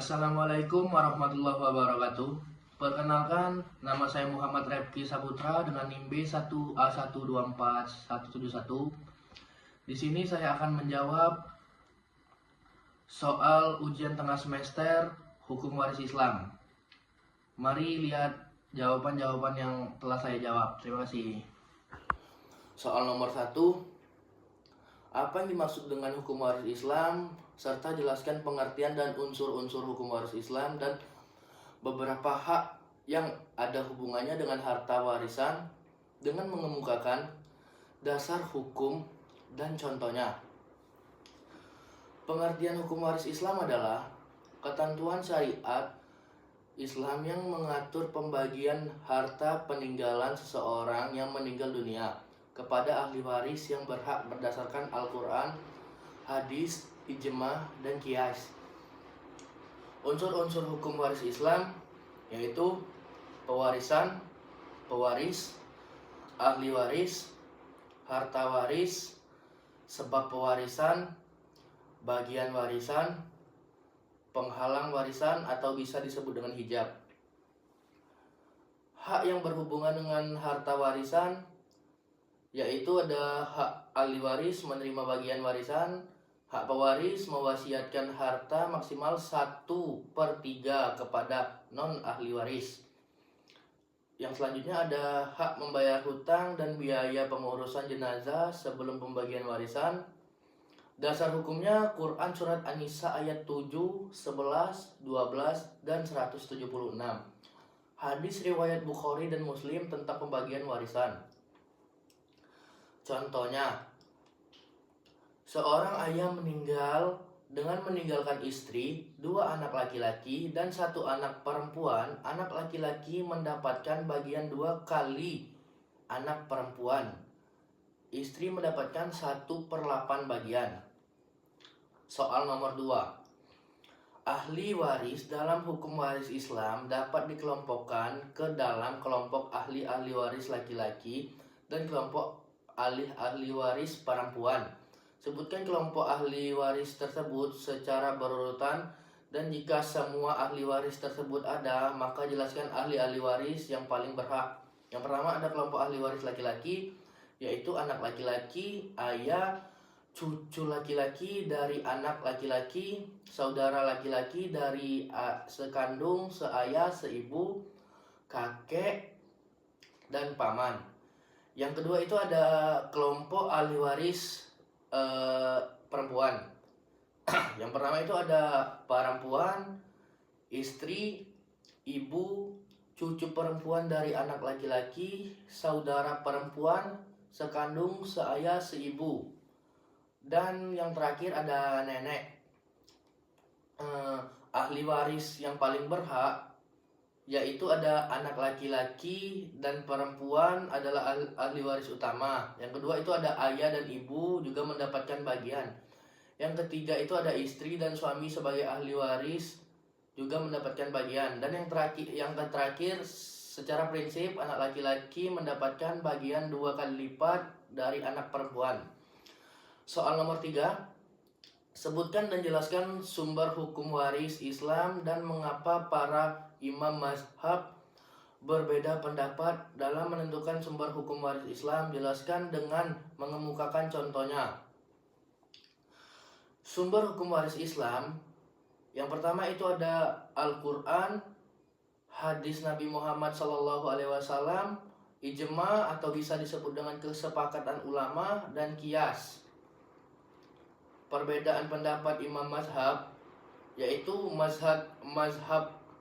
Assalamualaikum warahmatullahi wabarakatuh. Perkenalkan, nama saya Muhammad Repki Saputra dengan NIM B1A124171. Di sini saya akan menjawab soal ujian tengah semester Hukum Waris Islam. Mari lihat jawaban-jawaban yang telah saya jawab. Terima kasih. Soal nomor 1. Apa yang dimaksud dengan hukum waris Islam, serta jelaskan pengertian dan unsur-unsur hukum waris Islam dan beberapa hak yang ada hubungannya dengan harta warisan dengan mengemukakan dasar hukum dan contohnya. Pengertian hukum waris Islam adalah ketentuan syariat Islam yang mengatur pembagian harta peninggalan seseorang yang meninggal dunia kepada ahli waris yang berhak berdasarkan Al-Quran, hadis, ijma, dan qiyas. Unsur-unsur hukum waris Islam yaitu pewarisan, pewaris, ahli waris, harta waris, sebab pewarisan, bagian warisan, penghalang warisan atau bisa disebut dengan hijab. Hak yang berhubungan dengan harta warisan yaitu ada hak ahli waris menerima bagian warisan, hak pewaris mewasiatkan harta maksimal 1/3 kepada non-ahli waris. Yang selanjutnya ada hak membayar hutang dan biaya pengurusan jenazah sebelum pembagian warisan. Dasar hukumnya Quran Surat An-Nisa ayat 7, 11, 12, dan 176. Hadis riwayat Bukhari dan Muslim tentang pembagian warisan. Contohnya, seorang ayah meninggal dengan meninggalkan istri, 2 anak laki-laki, dan 1 anak perempuan. Anak laki-laki mendapatkan bagian 2 kali anak perempuan. Istri mendapatkan 1/8 bagian. Soal nomor 2. Ahli waris dalam hukum waris Islam dapat dikelompokkan ke dalam kelompok ahli-ahli waris laki-laki dan kelompok ahli waris perempuan. Sebutkan kelompok ahli waris tersebut secara berurutan, dan jika semua ahli waris tersebut ada, maka jelaskan ahli-ahli waris yang paling berhak. Yang pertama ada kelompok ahli waris laki-laki, yaitu anak laki-laki, ayah, cucu laki-laki dari anak laki-laki, saudara laki-laki dari sekandung, seayah, seibu, kakek, dan paman. Yang kedua itu ada kelompok ahli waris perempuan. Yang pertama itu ada perempuan, istri, ibu, cucu perempuan dari anak laki-laki, saudara perempuan, sekandung, seayah, seibu. Dan yang terakhir ada nenek. Ahli waris yang paling berhak yaitu ada anak laki-laki dan perempuan adalah ahli waris utama. Yang kedua itu ada ayah dan ibu juga mendapatkan bagian. Yang ketiga itu ada istri dan suami sebagai ahli waris juga mendapatkan bagian. Dan yang terakhir secara prinsip anak laki-laki mendapatkan bagian 2 kali lipat dari anak perempuan. Soal nomor 3. Sebutkan dan jelaskan sumber hukum waris Islam dan mengapa para imam mazhab berbeda pendapat dalam menentukan sumber hukum waris Islam. Jelaskan dengan mengemukakan contohnya. Sumber hukum waris Islam yang pertama itu ada Al-Quran, hadis Nabi Muhammad SAW, ijma atau bisa disebut dengan kesepakatan ulama, dan qiyas. Perbedaan pendapat imam mazhab yaitu mazhab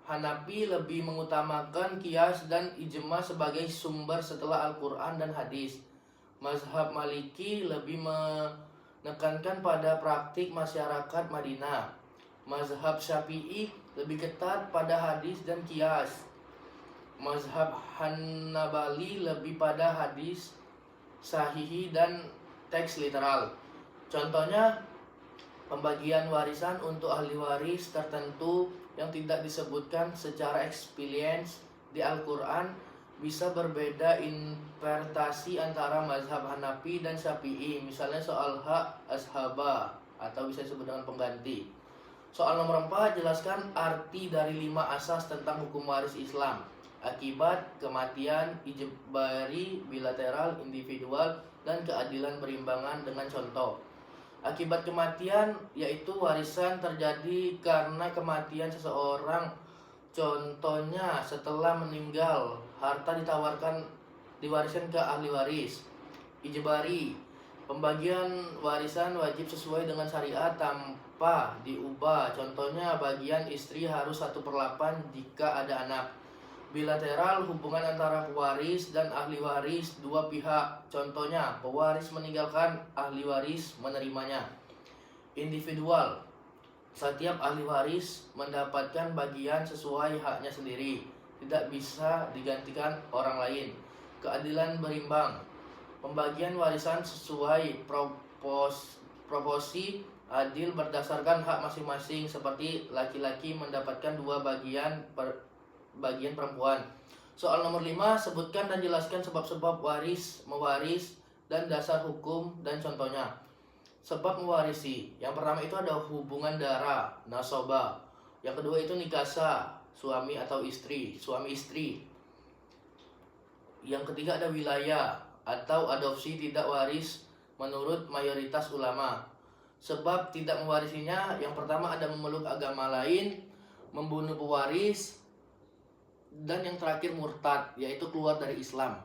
Hanafi lebih mengutamakan qiyas dan ijma sebagai sumber setelah Al-Quran dan hadis. Mazhab Maliki lebih menekankan pada praktik masyarakat Madinah. Mazhab Syafi'i lebih ketat pada hadis dan qiyas. Mazhab Hanbali lebih pada hadis sahihi dan teks literal. Contohnya, pembagian warisan untuk ahli waris tertentu yang tidak disebutkan secara experience di Al-Quran bisa berbeda interpretasi antara mazhab Hanafi dan Syafi'i. Misalnya soal hak ashabah atau bisa disebut dengan pengganti. Soal nomor 4, jelaskan arti dari 5 asas tentang hukum waris Islam. Akibat, kematian, ijbari, bilateral, individual, dan keadilan berimbangan dengan contoh. Akibat kematian yaitu warisan terjadi karena kematian seseorang. Contohnya setelah meninggal, harta diwariskan ke ahli waris. Ijbari, pembagian warisan wajib sesuai dengan syariat tanpa diubah. Contohnya bagian istri harus 1/8 jika ada anak. Bilateral, hubungan antara pewaris dan ahli waris dua pihak. Contohnya pewaris meninggalkan, ahli waris menerimanya. Individual, setiap ahli waris mendapatkan bagian sesuai haknya sendiri, tidak bisa digantikan orang lain. Keadilan berimbang, pembagian warisan sesuai proporsi adil berdasarkan hak masing-masing, seperti laki-laki mendapatkan 2 bagian perempuan. Soal nomor 5, sebutkan dan jelaskan sebab-sebab waris, mewaris, dan dasar hukum dan contohnya. Sebab mewarisi, yang pertama itu ada hubungan darah, nasabah. Yang kedua itu nikasa, suami atau istri, suami istri. Yang ketiga ada wilayah atau adopsi tidak waris menurut mayoritas ulama. Sebab tidak mewarisinya, yang pertama ada memeluk agama lain, membunuh pewaris, dan yang terakhir murtad, yaitu keluar dari Islam.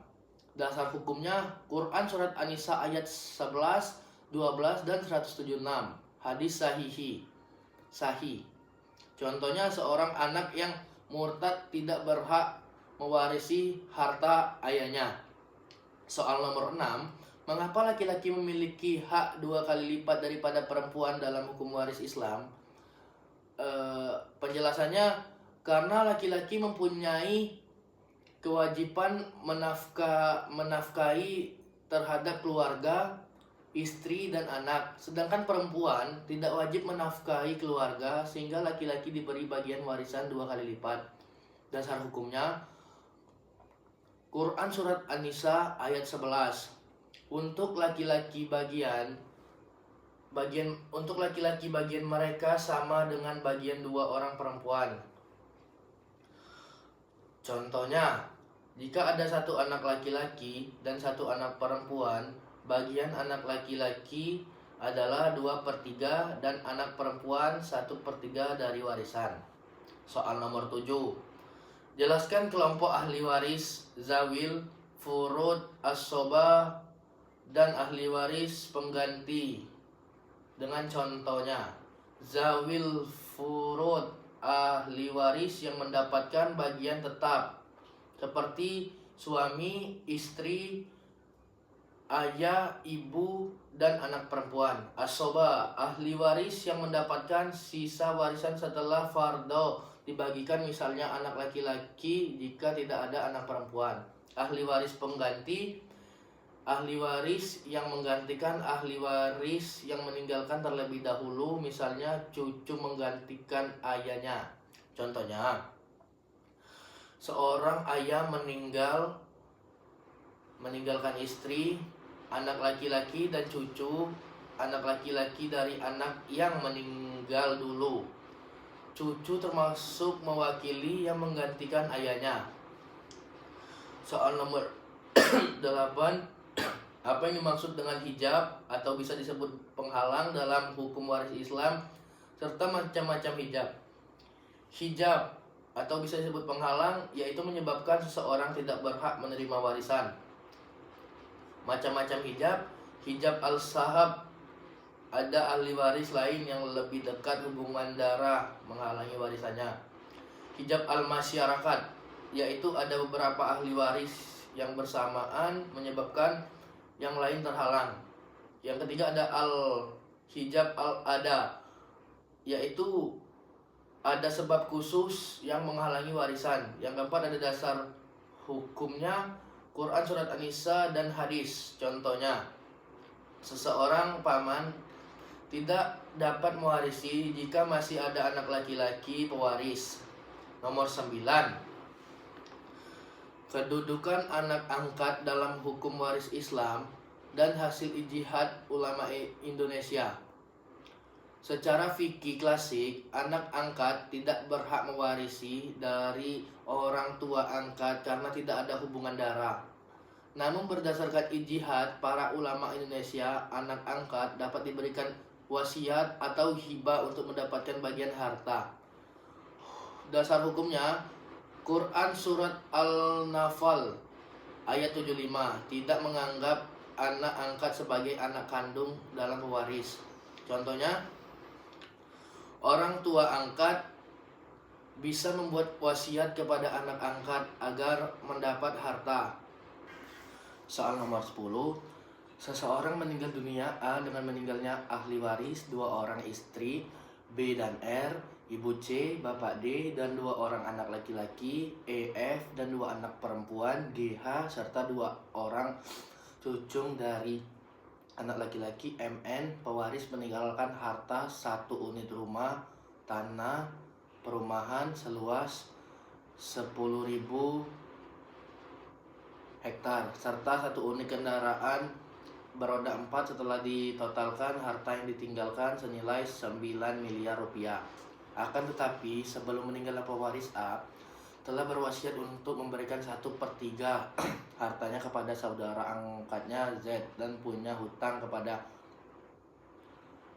Dasar hukumnya Quran surat An-Nisa ayat 11, 12 dan 176. Hadis sahih. Contohnya seorang anak yang murtad tidak berhak mewarisi harta ayahnya. Soal nomor 6, mengapa laki-laki memiliki hak 2 kali lipat daripada perempuan dalam hukum waris Islam? Penjelasannya, karena laki-laki mempunyai kewajiban menafkahi terhadap keluarga, istri, dan anak, sedangkan perempuan tidak wajib menafkahi keluarga, sehingga laki-laki diberi bagian warisan 2 kali lipat. Dasar hukumnya Quran surat An-Nisa ayat 11. Untuk laki-laki bagian mereka sama dengan bagian 2 orang perempuan. Contohnya, jika ada 1 anak laki-laki dan 1 anak perempuan, bagian anak laki-laki adalah 2/3 dan anak perempuan 1/3 dari warisan. Soal nomor 7, jelaskan kelompok ahli waris zawil furud as-soba dan ahli waris pengganti dengan contohnya. Zawil furud, ahli waris yang mendapatkan bagian tetap seperti suami, istri, ayah, ibu, dan anak perempuan. As-soba, ahli waris yang mendapatkan sisa warisan setelah fardo dibagikan, misalnya anak laki-laki jika tidak ada anak perempuan. Ahli waris pengganti, ahli waris yang menggantikan ahli waris yang meninggalkan terlebih dahulu, misalnya cucu menggantikan ayahnya. Contohnya, seorang ayah meninggalkan istri, anak laki-laki, dan cucu anak laki-laki dari anak yang meninggal dulu. Cucu termasuk mewakili yang menggantikan ayahnya. Soal nomor 8, apa yang dimaksud dengan hijab atau bisa disebut penghalang dalam hukum waris Islam, serta macam-macam hijab. Hijab atau bisa disebut penghalang yaitu menyebabkan seseorang tidak berhak menerima warisan. Macam-macam hijab: hijab al-sahab, ada ahli waris lain yang lebih dekat hubungan darah menghalangi warisannya. Hijab al-masyarakat, yaitu ada beberapa ahli waris yang bersamaan menyebabkan yang lain terhalang. Yang ketiga ada hijab al-ada, yaitu ada sebab khusus yang menghalangi warisan. Yang keempat ada dasar hukumnya Quran surat An-Nisa dan hadis. Contohnya, seseorang paman tidak dapat mewarisi jika masih ada anak laki-laki pewaris. Nomor 9, kedudukan anak angkat dalam hukum waris Islam dan hasil ijtihad ulama Indonesia. Secara fikih klasik, anak angkat tidak berhak mewarisi dari orang tua angkat karena tidak ada hubungan darah. Namun berdasarkan ijtihad para ulama Indonesia, anak angkat dapat diberikan wasiat atau hibah untuk mendapatkan bagian harta. Dasar hukumnya, Quran Surat Al-Nafal ayat 75 tidak menganggap anak angkat sebagai anak kandung dalam pewaris. Contohnya, orang tua angkat bisa membuat wasiat kepada anak angkat agar mendapat harta. Soal nomor 10, seseorang meninggal dunia A dengan meninggalnya ahli waris 2 orang istri B dan R, ibu C, bapak D, dan 2 orang anak laki-laki E, F, dan 2 anak perempuan G, H, serta 2 orang cucung dari anak laki-laki MN. Pewaris meninggalkan harta 1 unit rumah, tanah, perumahan seluas 10.000 hektar serta 1 unit kendaraan beroda 4. Setelah ditotalkan, harta yang ditinggalkan senilai 9 miliar rupiah. Akan tetapi sebelum meninggalnya pewaris A telah berwasiat untuk memberikan 1/3 hartanya kepada saudara angkatnya Z dan punya hutang kepada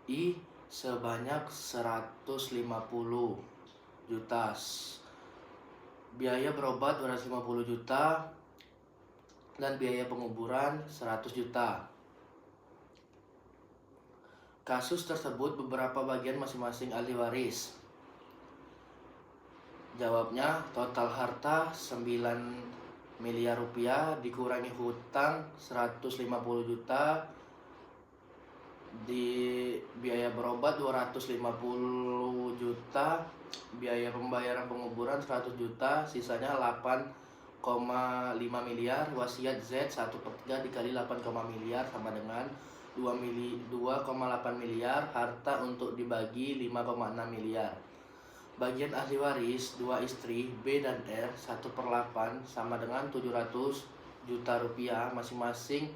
I sebanyak 150 juta. Biaya berobat 250 juta dan biaya penguburan 100 juta. Kasus tersebut beberapa bagian masing-masing ahli waris. Jawabnya, total harta 9 miliar rupiah dikurangi hutang 150 juta, di biaya berobat 250 juta, biaya pembayaran penguburan 100 juta, sisanya 8,5 miliar. Wasiat Z 1/3 dikali 8, miliar sama dengan 2,8 miliar. Harta untuk dibagi 5,6 miliar. Bagian ahli waris 2 istri B dan R 1/8 sama dengan 700 juta rupiah, masing-masing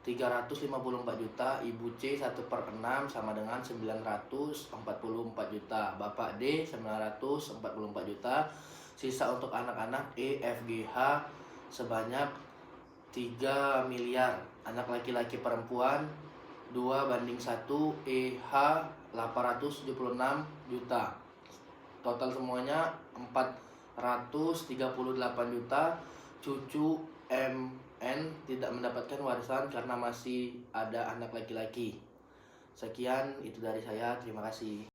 354 juta. Ibu C 1/6 sama dengan 944 juta. Bapak D 944 juta. Sisa untuk anak-anak E, F, G, H sebanyak 3 miliar. Anak laki-laki perempuan 2:1, E, H 876 juta. Total semuanya 438 juta. Cucu MN tidak mendapatkan warisan karena masih ada anak laki-laki. Sekian itu dari saya, terima kasih.